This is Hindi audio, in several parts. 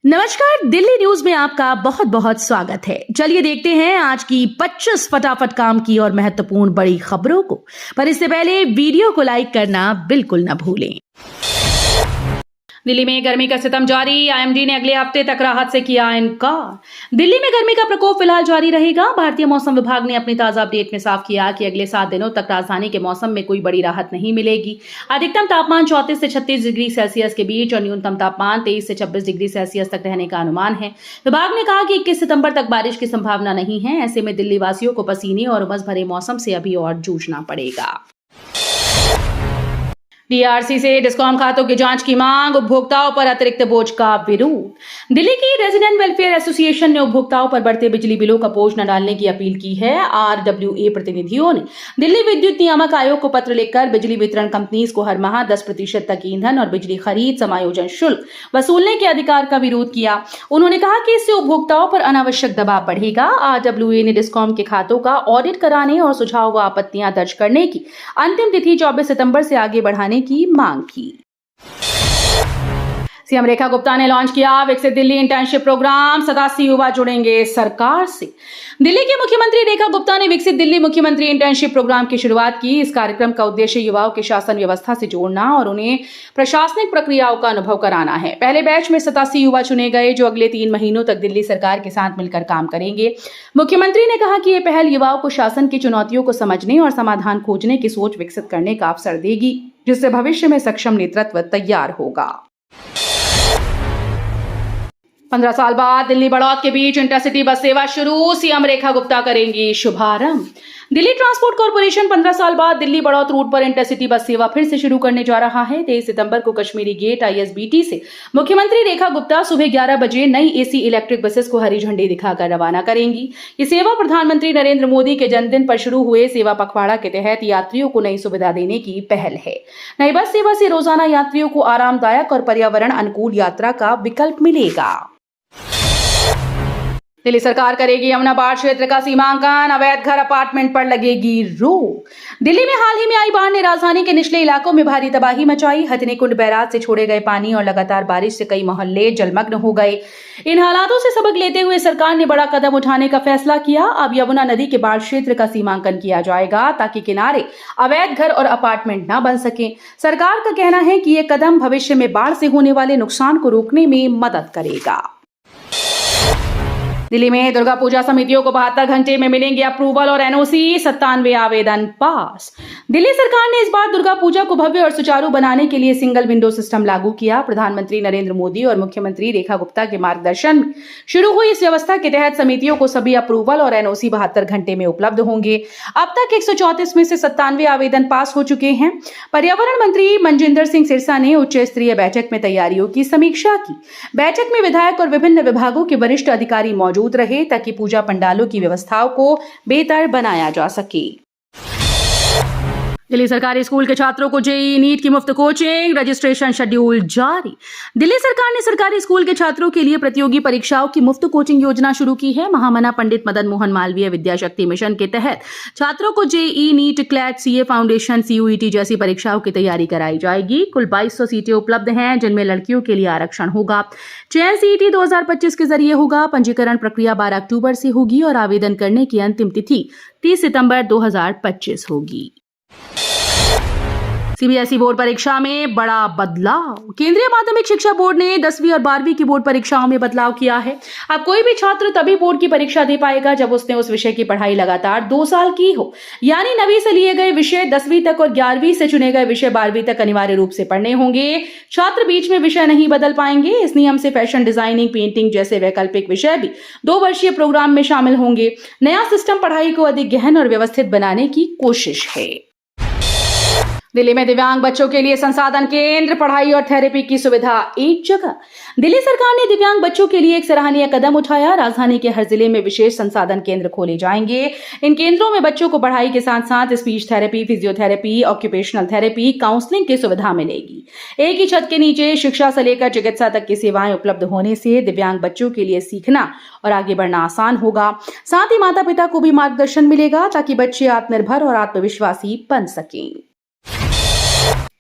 नमस्कार, दिल्ली न्यूज में आपका बहुत बहुत स्वागत है। चलिए देखते हैं आज की 25 फटाफट काम की और महत्वपूर्ण बड़ी खबरों को। पर इससे पहले वीडियो को लाइक करना बिल्कुल न भूलें। दिल्ली में गर्मी का सितम जारी। आईएमडी ने अगले हफ्ते तक राहत से किया इनकार। दिल्ली में गर्मी का प्रकोप फिलहाल जारी रहेगा। भारतीय मौसम विभाग ने अपनी ताजा अपडेट में साफ किया कि अगले 7 दिनों तक राजधानी के मौसम में कोई बड़ी राहत नहीं मिलेगी। अधिकतम तापमान 34 से 36 डिग्री सेल्सियस के बीच और न्यूनतम तापमान 23 से 26 डिग्री सेल्सियस तक रहने का अनुमान है। विभाग ने कहा कि 21 सितंबर तक बारिश की संभावना नहीं है। ऐसे में दिल्ली वासियों को पसीने और उमस भरे मौसम से अभी और जूझना पड़ेगा। डीआरसी से डिस्कॉम खातों की जांच की मांग। उपभोक्ताओं पर अतिरिक्त बोझ का विरोध। दिल्ली की रेजिडेंट वेलफेयर एसोसिएशन ने उपभोक्ताओं पर बढ़ते बिजली बिलों का बोझ न डालने की अपील की है। आरडब्ल्यूए प्रतिनिधियों ने दिल्ली विद्युत नियामक आयोग को पत्र लिखकर बिजली वितरण कंपनीज को हर माह 10% तक ईंधन और बिजली खरीद समायोजन शुल्क वसूलने के अधिकार का विरोध किया। उन्होंने कहा कि इससे उपभोक्ताओं पर अनावश्यक दबाव बढ़ेगा। आरडब्ल्यूए ने डिस्कॉम के खातों का ऑडिट कराने और सुझाव व आपत्तियां दर्ज करने की अंतिम तिथि 24 सितंबर से आगे बढ़ाने की मांग की। सीएम रेखा गुप्ता ने लॉन्च किया विकसित दिल्ली इंटर्नशिप प्रोग्राम। 87 युवा जुड़ेंगे सरकार से। दिल्ली की मुख्यमंत्री रेखा गुप्ता ने विकसित दिल्ली मुख्यमंत्री इंटर्नशिप प्रोग्राम की शुरुआत की। इस कार्यक्रम का उद्देश्य युवाओं के शासन व्यवस्था से जोड़ना और उन्हें प्रशासनिक प्रक्रियाओं का अनुभव कराना है। पहले बैच में 87 युवा चुने गए जो अगले 3 महीनों तक दिल्ली सरकार के साथ मिलकर काम करेंगे। मुख्यमंत्री ने कहा कि यह पहल युवाओं को शासन की चुनौतियों को समझने और समाधान खोजने की सोच विकसित करने का अवसर देगी, जिससे भविष्य में सक्षम नेतृत्व तैयार होगा। 15 साल बाद दिल्ली बड़ौद के बीच इंटरसिटी बस सेवा शुरू। सीएम रेखा गुप्ता करेंगी शुभारंभ। दिल्ली ट्रांसपोर्ट कॉर्पोरेशन 15 साल बाद दिल्ली बड़ौद रूट पर इंटरसिटी बस सेवा फिर से शुरू करने जा रहा है। 23 सितंबर को कश्मीरी गेट आईएसबीटी से मुख्यमंत्री रेखा गुप्ता सुबह 11 बजे नई एसी इलेक्ट्रिक बसेस को हरी झंडी दिखाकर रवाना करेंगी। ये सेवा प्रधानमंत्री नरेंद्र मोदी के जन्मदिन पर शुरू हुए सेवा पखवाड़ा के तहत यात्रियों को नई सुविधा देने की पहल है। नई बस सेवा से रोजाना यात्रियों को आरामदायक और पर्यावरण अनुकूल यात्रा का विकल्प मिलेगा। दिल्ली सरकार करेगी यमुनाबाद क्षेत्र का सीमांकन। अवैध घर अपार्टमेंट पर लगेगी रोक। दिल्ली में हाल ही में आई बाढ़ ने राजधानी के निचले इलाकों में भारी तबाही मचाई। हथनीकुंड बैराज से छोड़े गए पानी और लगातार बारिश से कई मोहल्ले जलमग्न हो गए। इन हालातों से सबक लेते हुए सरकार ने बड़ा कदम उठाने का फैसला किया। अब यमुना नदी के बाढ़ क्षेत्र का सीमांकन किया जाएगा ताकि किनारे अवैध घर और अपार्टमेंट न बन सके। सरकार का कहना है कि यह कदम भविष्य में बाढ़ से होने वाले नुकसान को रोकने में मदद करेगा। दिल्ली में दुर्गा पूजा समितियों को 72 घंटे में मिलेंगे अप्रूवल और एनओसी। 97 आवेदन पास। दिल्ली सरकार ने इस बार दुर्गा पूजा को भव्य और सुचारू बनाने के लिए सिंगल विंडो सिस्टम लागू किया। प्रधानमंत्री नरेंद्र मोदी और मुख्यमंत्री रेखा गुप्ता के मार्गदर्शन में शुरू हुई इस व्यवस्था के तहत समितियों को सभी अप्रूवल और एनओसी 72 घंटे में उपलब्ध होंगे। अब तक 134 में से 97 आवेदन पास हो चुके हैं। पर्यावरण मंत्री मनजिंदर सिंह सिरसा ने उच्च स्तरीय बैठक में तैयारियों की समीक्षा की। बैठक में विधायक और विभिन्न विभागों के वरिष्ठ अधिकारी मौजूद रहे ताकि पूजा पंडालों की व्यवस्थाओं को बेहतर बनाया जा सके। दिल्ली सरकारी स्कूल के छात्रों को जेईई नीट की मुफ्त कोचिंग। रजिस्ट्रेशन शेड्यूल जारी। दिल्ली सरकार ने सरकारी स्कूल के छात्रों के लिए प्रतियोगी परीक्षाओं की मुफ्त कोचिंग योजना शुरू की है। महामना पंडित मदन मोहन मालवीय विद्याशक्ति मिशन के तहत छात्रों को JEE NEET, CLAT, CA foundation, CUET जैसी परीक्षाओं की तैयारी कराई जाएगी। कुल 2200 सीटें उपलब्ध हैं, जिनमें लड़कियों के लिए आरक्षण होगा। चयन सीईटी 2025 के जरिए होगा। पंजीकरण प्रक्रिया 12 अक्टूबर से होगी और आवेदन करने की अंतिम तिथि 30 सितंबर 2025 होगी। सीबीएसई बोर्ड परीक्षा में बड़ा बदलाव। केंद्रीय माध्यमिक शिक्षा बोर्ड ने 10वीं और 12वीं की बोर्ड परीक्षाओं में बदलाव किया है। अब कोई भी छात्र तभी बोर्ड की परीक्षा दे पाएगा जब उसने उस विषय की पढ़ाई लगातार 2 साल की हो। यानी 9वीं से लिए गए विषय 10वीं तक और 11वीं से चुने गए विषय 12वीं तक अनिवार्य रूप से पढ़ने होंगे। छात्र बीच में विषय नहीं बदल पाएंगे। इस नियम से फैशन डिजाइनिंग, पेंटिंग जैसे वैकल्पिक विषय भी 2 वर्षीय प्रोग्राम में शामिल होंगे। नया सिस्टम पढ़ाई को अधिक गहन और व्यवस्थित बनाने की कोशिश है। दिल्ली में दिव्यांग बच्चों के लिए संसाधन केंद्र, पढ़ाई और थेरेपी की सुविधा एक जगह। दिल्ली सरकार ने दिव्यांग बच्चों के लिए एक सराहनीय कदम उठाया। राजधानी के हर जिले में विशेष संसाधन केंद्र खोले जाएंगे। इन केंद्रों में बच्चों को पढ़ाई के साथ साथ speech therapy, physiotherapy, occupational therapy, counselling की सुविधा मिलेगी। एक ही छत के नीचे शिक्षा से लेकर चिकित्सा तक की सेवाएं उपलब्ध होने से दिव्यांग बच्चों के लिए सीखना और आगे बढ़ना आसान होगा। साथ ही माता पिता को भी मार्गदर्शन मिलेगा ताकि बच्चे आत्मनिर्भर और आत्मविश्वासी बन सकें।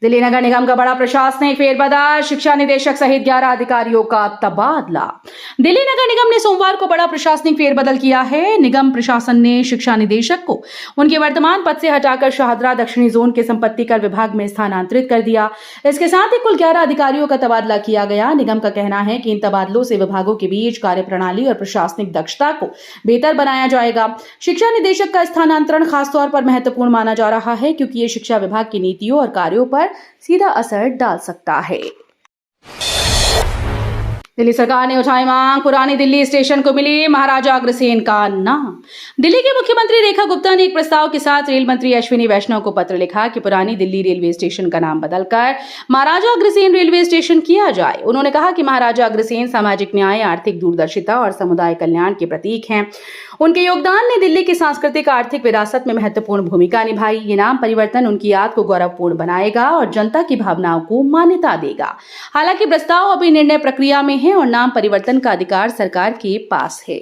दिल्ली नगर निगम का बड़ा प्रशासनिक फेरबदल, शिक्षा निदेशक सहित 11 अधिकारियों का तबादला। दिल्ली नगर निगम ने सोमवार को बड़ा प्रशासनिक फेरबदल किया है। निगम प्रशासन ने शिक्षा निदेशक को उनके वर्तमान पद से हटाकर शाहदरा दक्षिणी जोन के संपत्ति कर विभाग में स्थानांतरित कर दिया। इसके साथ ही कुल 11 अधिकारियों का तबादला किया गया। निगम का कहना है कि इन तबादलों से विभागों के बीच कार्यप्रणाली और प्रशासनिक दक्षता को बेहतर बनाया जाएगा। शिक्षा निदेशक का स्थानांतरण खासतौर पर महत्वपूर्ण माना जा रहा है, क्योंकि ये शिक्षा विभाग की नीतियों और कार्यों पर सीधा असर डाल सकता है। दिल्ली सरकार ने उठाई मांग, पुरानी दिल्ली स्टेशन को मिली महाराजा अग्रसेन का नाम। दिल्ली की मुख्यमंत्री रेखा गुप्ता ने एक प्रस्ताव के साथ रेल मंत्री अश्विनी वैष्णव को पत्र लिखा कि पुरानी दिल्ली रेलवे स्टेशन का नाम बदलकर महाराजा अग्रसेन रेलवे स्टेशन किया जाए। उन्होंने कहा कि महाराजा अग्रसेन सामाजिक न्याय, आर्थिक दूरदर्शिता और समुदाय कल्याण के प्रतीक हैं। उनके योगदान ने दिल्ली की सांस्कृतिक आर्थिक विरासत में महत्वपूर्ण भूमिका निभाई। ये नाम परिवर्तन उनकी याद को गौरवपूर्ण बनाएगा और जनता की भावनाओं को मान्यता देगा। हालांकि प्रस्ताव अभी निर्णय प्रक्रिया में है और नाम परिवर्तन का अधिकार सरकार के पास है।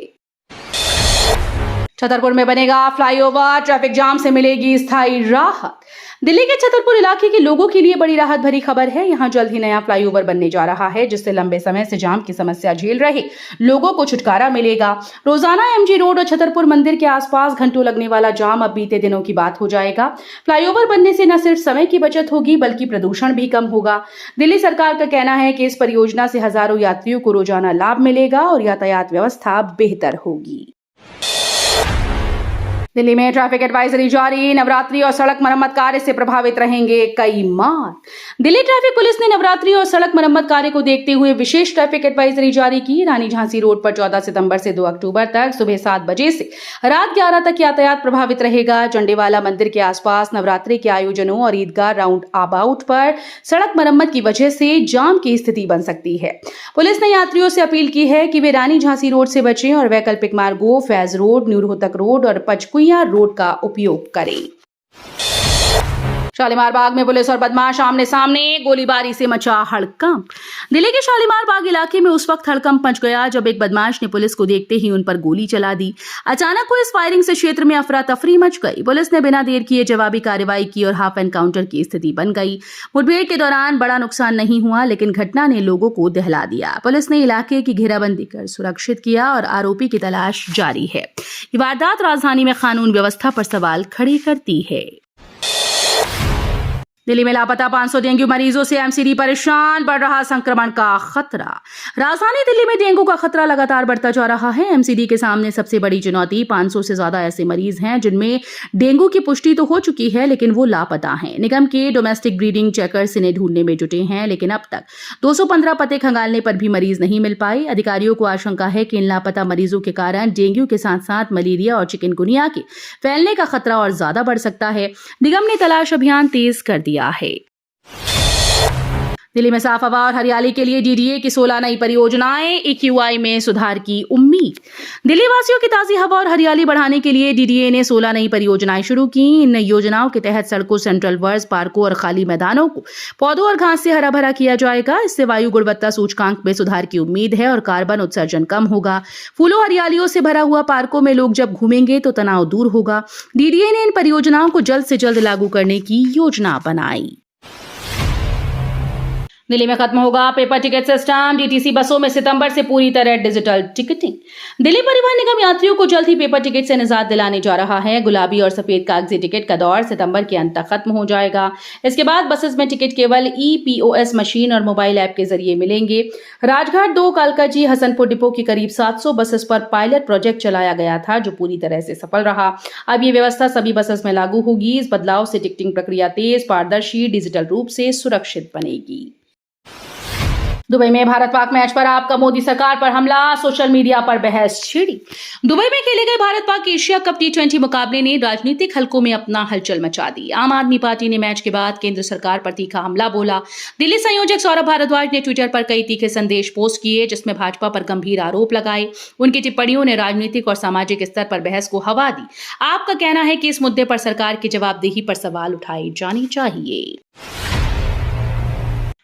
छतरपुर में बनेगा फ्लाईओवर, ट्रैफिक जाम से मिलेगी स्थायी राहत। दिल्ली के छतरपुर इलाके के लोगों के लिए बड़ी राहत भरी खबर है। यहां जल्द ही नया फ्लाईओवर बनने जा रहा है, जिससे लंबे समय से जाम की समस्या झेल रहे लोगों को छुटकारा मिलेगा। रोजाना एमजी रोड और छतरपुर मंदिर के आसपास घंटों लगने वाला जाम अब बीते दिनों की बात हो जाएगा। फ्लाईओवर बनने से न सिर्फ समय की बचत होगी, बल्कि प्रदूषण भी कम होगा। दिल्ली सरकार का कहना है कि इस परियोजना से हजारों यात्रियों को रोजाना लाभ मिलेगा और यातायात व्यवस्था बेहतर होगी। दिल्ली में ट्रैफिक एडवाइजरी जारी, नवरात्रि और सड़क मरम्मत कार्य से प्रभावित रहेंगे कई मार्ग। दिल्ली ट्रैफिक पुलिस ने नवरात्रि और सड़क मरम्मत कार्य को देखते हुए विशेष ट्रैफिक एडवाइजरी जारी की। रानी झांसी रोड पर 14 सितंबर से 2 अक्टूबर तक सुबह 7 बजे से रात 11 तक यातायात प्रभावित रहेगा। चंडीवाला मंदिर के आसपास नवरात्रि के आयोजनों और ईदगाह राउंड अबाउट पर सड़क मरम्मत की वजह से जाम की स्थिति बन सकती है। पुलिस ने यात्रियों से अपील की है कि वे रानी झांसी रोड से बचें और वैकल्पिक मार्गों Faiz road, new Rohtak road और पचकुइया रोड का उपयोग करें। शालीमार बाग में पुलिस और बदमाश आमने सामने, गोलीबारी से मचा हड़कंप। दिल्ली के शालीमार बाग इलाके में उस वक्त हड़कंप मच गया जब एक बदमाश ने पुलिस को देखते ही उन पर गोली चला दी। अचानक हुई इस फायरिंग से क्षेत्र में अफरा तफरी मच गई। पुलिस ने बिना देर किए जवाबी कार्रवाई की और हाफ एनकाउंटर की स्थिति बन गई। मुठभेड़ के दौरान बड़ा नुकसान नहीं हुआ, लेकिन घटना ने लोगों को दहला दिया। पुलिस ने इलाके की घेराबंदी कर सुरक्षित किया और आरोपी की तलाश जारी है। ये वारदात राजधानी में कानून व्यवस्था पर सवाल खड़े करती है। दिल्ली में लापता 500 डेंगू मरीजों से एमसीडी परेशान, बढ़ रहा संक्रमण का खतरा। राजधानी दिल्ली में डेंगू का खतरा लगातार बढ़ता जा रहा है। एमसीडी के सामने सबसे बड़ी चुनौती 500 से ज्यादा ऐसे मरीज हैं जिनमें डेंगू की पुष्टि तो हो चुकी है, लेकिन वो लापता हैं। निगम के डोमेस्टिक ब्रीडिंग चेकर्स इन्हें ढूंढने में जुटे हैं, लेकिन अब तक 215 पते खंगालने पर भी मरीज नहीं मिल पाए। अधिकारियों को आशंका है कि इन लापता मरीजों के कारण डेंगू के साथ साथ मलेरिया और चिकनगुनिया के फैलने का खतरा और ज्यादा बढ़ सकता है। निगम ने तलाश अभियान तेज कर दिया है। दिल्ली में साफ हवा और हरियाली के लिए डीडीए की 16 नई परियोजनाएं, एक्यूआई में सुधार की उम्मीद। दिल्ली वासियों की ताजी हवा और हरियाली बढ़ाने के लिए डीडीए ने 16 नई परियोजनाएं शुरू की। इन योजनाओं के तहत सड़कों, सेंट्रल वर्स, पार्कों और खाली मैदानों को पौधों और घास से हरा भरा किया जाएगा। इससे वायु गुणवत्ता सूचकांक में सुधार की उम्मीद है और कार्बन उत्सर्जन कम होगा। फूलों हरियालियों से भरा हुआ पार्कों में लोग जब घूमेंगे तो तनाव दूर होगा। डीडीए ने इन परियोजनाओं को जल्द से जल्द लागू करने की योजना बनाई। दिल्ली में खत्म होगा पेपर टिकट सिस्टम, डीटीसी बसों में सितंबर से पूरी तरह डिजिटल टिकटिंग। दिल्ली परिवहन निगम यात्रियों को जल्द ही पेपर टिकट से निजात दिलाने जा रहा है। गुलाबी और सफेद कागजी टिकट का दौर सितंबर के अंत तक खत्म हो जाएगा। इसके बाद बसेस में टिकट केवल ईपीओएस मशीन और मोबाइल ऐप के जरिए मिलेंगे। राजघाट 2, कालकाजी, हसनपुर डिपो की करीब 700 बसेस पर पायलट प्रोजेक्ट चलाया गया था, जो पूरी तरह से सफल रहा। अब ये व्यवस्था सभी बसेस में लागू होगी। इस बदलाव से टिकटिंग प्रक्रिया तेज, पारदर्शी, डिजिटल रूप से सुरक्षित बनेगी। दुबई में भारत पाक मैच पर आपका मोदी सरकार पर हमला, सोशल मीडिया पर बहस छिड़ी। दुबई में खेले गए Bharat Pak Asia cup T20 मुकाबले ने राजनीतिक हलकों में अपना हलचल मचा दी। आम आदमी पार्टी ने मैच के बाद केंद्र सरकार पर तीखा हमला बोला। दिल्ली संयोजक सौरभ भारद्वाज ने ट्विटर पर कई तीखे संदेश पोस्ट किए, जिसमें भाजपा पर गंभीर आरोप लगाए। उनकी टिप्पणियों ने राजनीतिक और सामाजिक स्तर पर बहस को हवा दी। आपका कहना है कि इस मुद्दे पर सरकार की जवाबदेही पर सवाल उठाए जाने चाहिए।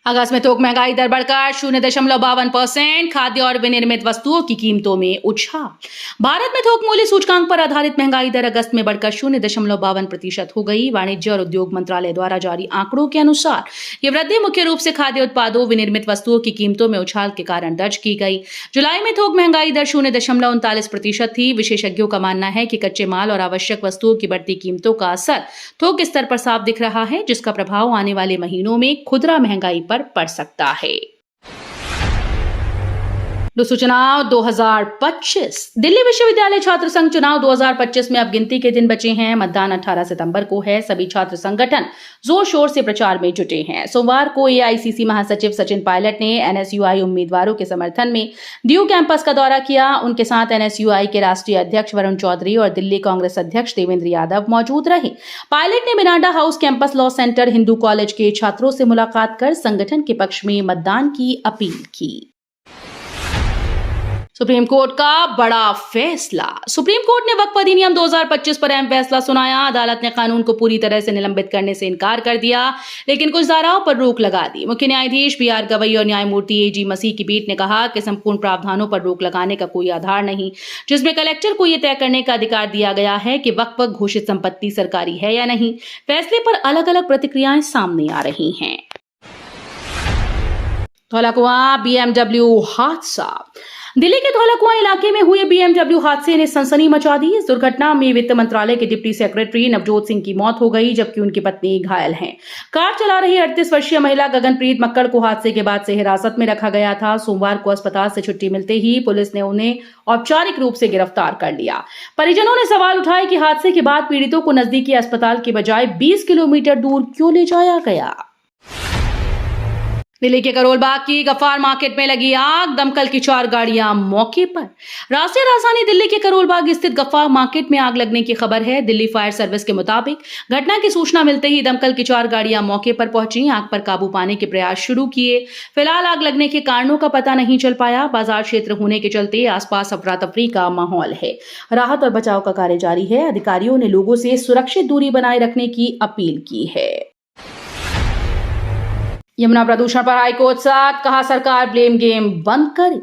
अगस्त में थोक महंगाई दर बढ़कर 0.52%। खाद्य और विनिर्मित वस्तुओं की कीमतों में उछाल। भारत में थोक मूल्य सूचकांक पर आधारित महंगाई दर अगस्त में बढ़कर 0.52% हो गई। वाणिज्य और उद्योग मंत्रालय द्वारा जारी आंकड़ों के अनुसार ये वृद्धि मुख्य रूप से खाद्य उत्पादों, विनिर्मित वस्तुओं की कीमतों में उछाल के कारण दर्ज की गई। जुलाई में थोक महंगाई दर 0.39% थी। विशेषज्ञों का मानना है कि कच्चे माल और आवश्यक वस्तुओं की बढ़ती कीमतों का असर थोक स्तर पर साफ दिख रहा है, जिसका प्रभाव आने वाले महीनों में खुदरा महंगाई पर पड़ सकता है। दोस्तों, चुनाव 2025। दिल्ली विश्वविद्यालय छात्र संघ चुनाव 2025 में अब गिनती के दिन बचे हैं। मतदान 18 सितंबर को है। सभी छात्र संगठन जोर शोर से प्रचार में जुटे हैं। सोमवार को एआईसीसी महासचिव सचिन पायलट ने एनएसयूआई उम्मीदवारों के समर्थन में ड्यू कैंपस का दौरा किया। उनके साथ एनएसयूआई के राष्ट्रीय अध्यक्ष वरुण चौधरी और दिल्ली कांग्रेस अध्यक्ष देवेंद्र यादव मौजूद रहे। पायलट ने Miranda house campus, law centre, Hindu college के छात्रों से मुलाकात कर संगठन के पक्ष में मतदान की अपील की। सुप्रीम कोर्ट का बड़ा फैसला। सुप्रीम कोर्ट ने वक्फ अधिनियम 2025 पर अहम फैसला सुनाया। अदालत ने कानून को पूरी तरह से निलंबित करने से इनकार कर दिया, लेकिन कुछ धाराओं पर रोक लगा दी। मुख्य न्यायाधीश बीआर गवई और न्यायमूर्ति एजी मसीह की पीठ ने कहा कि संपूर्ण प्रावधानों पर रोक लगाने का कोई आधार नहीं, जिसमें कलेक्टर को यह तय करने का अधिकार दिया गया है कि वक्फ घोषित संपत्ति सरकारी है या नहीं। फैसले पर अलग अलग प्रतिक्रियाएं सामने आ रही हैं। धौलाकुआं बीएमडब्ल्यू हादसा। दिल्ली के धौलाकुआं इलाके में हुए बीएमडब्ल्यू हादसे ने सनसनी मचा दी। इस दुर्घटना में वित्त मंत्रालय के डिप्टी सेक्रेटरी नवजोत सिंह की मौत हो गई, जबकि उनकी पत्नी घायल हैं। कार चला रही 38 वर्षीय महिला गगनप्रीत मक्कड़ को हादसे के बाद से हिरासत में रखा गया था। सोमवार को अस्पताल से छुट्टी मिलते ही पुलिस ने उन्हें औपचारिक रूप से गिरफ्तार कर लिया। परिजनों ने सवाल उठाए कि हादसे के बाद पीड़ितों को नजदीकी अस्पताल के बजाय 20 किलोमीटर दूर क्यों ले जाया गया। दिल्ली के करोल बाग की गफ्फार मार्केट में लगी आग। दमकल की 4 गाड़ियां मौके पर। राष्ट्रीय राजधानी दिल्ली के करोल बाग स्थित गफ्फार मार्केट में आग लगने की खबर है। दिल्ली फायर सर्विस के मुताबिक घटना की सूचना मिलते ही दमकल की 4 गाड़ियां मौके पर पहुंची, आग पर काबू पाने के प्रयास शुरू किए। फिलहाल आग लगने के कारणों का पता नहीं चल पाया। बाजार क्षेत्र होने के चलते आसपास अफरा तफरी का माहौल है। राहत और बचाव का कार्य जारी है। अधिकारियों ने लोगों से सुरक्षित दूरी बनाए रखने की अपील की है। यमुना प्रदूषण पर हाईकोर्ट सख्त, कहा सरकार ब्लेम गेम बंद करे।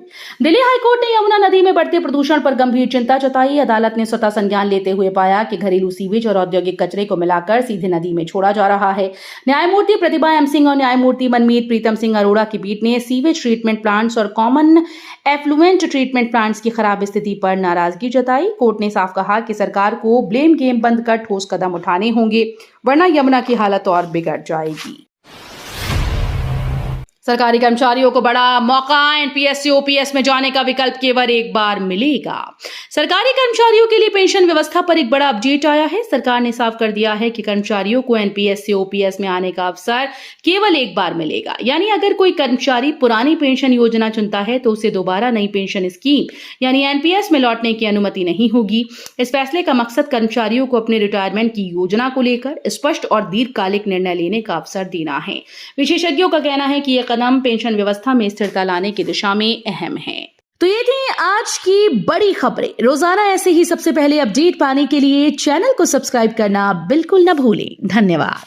दिल्ली हाईकोर्ट ने यमुना नदी में बढ़ते प्रदूषण पर गंभीर चिंता जताई। अदालत ने स्वतः संज्ञान लेते हुए पाया कि घरेलू सीवेज और औद्योगिक कचरे को मिलाकर सीधे नदी में छोड़ा जा रहा है। न्यायमूर्ति प्रतिभा एम सिंह और न्यायमूर्ति मनमीत प्रीतम सिंह अरोड़ा की पीठ ने सीवेज ट्रीटमेंट प्लांट्स और कॉमन एफ्लुएंट ट्रीटमेंट प्लांट्स की खराब स्थिति पर नाराजगी जताई। कोर्ट ने साफ कहा कि सरकार को ब्लेम गेम बंद कर ठोस कदम उठाने होंगे, वरना यमुना की हालत और बिगड़ जाएगी। सरकारी कर्मचारियों को बड़ा मौका। एनपीएस से ओपीएस में जाने का विकल्प केवल एक बार मिलेगा। सरकारी कर्मचारियों के लिए पेंशन व्यवस्था पर एक बड़ा अपडेट आया है। सरकार ने साफ कर दिया है कि कर्मचारियों को एनपीएस से ओपीएस में आने का अवसर केवल एक बार मिलेगा। यानी अगर कोई कर्मचारी पुरानी पेंशन योजना चुनता है तो उसे दोबारा नई पेंशन स्कीम यानी एनपीएस में लौटने की अनुमति नहीं होगी। इस फैसले का मकसद कर्मचारियों को अपने रिटायरमेंट की योजना को लेकर स्पष्ट और दीर्घकालिक निर्णय लेने का अवसर देना है। विशेषज्ञों का कहना है कि यह कदम पेंशन व्यवस्था में स्थिरता लाने की दिशा में अहम है। तो ये थी आज की बड़ी खबरें। रोजाना ऐसे ही सबसे पहले अपडेट पाने के लिए चैनल को सब्सक्राइब करना बिल्कुल न भूलें। धन्यवाद।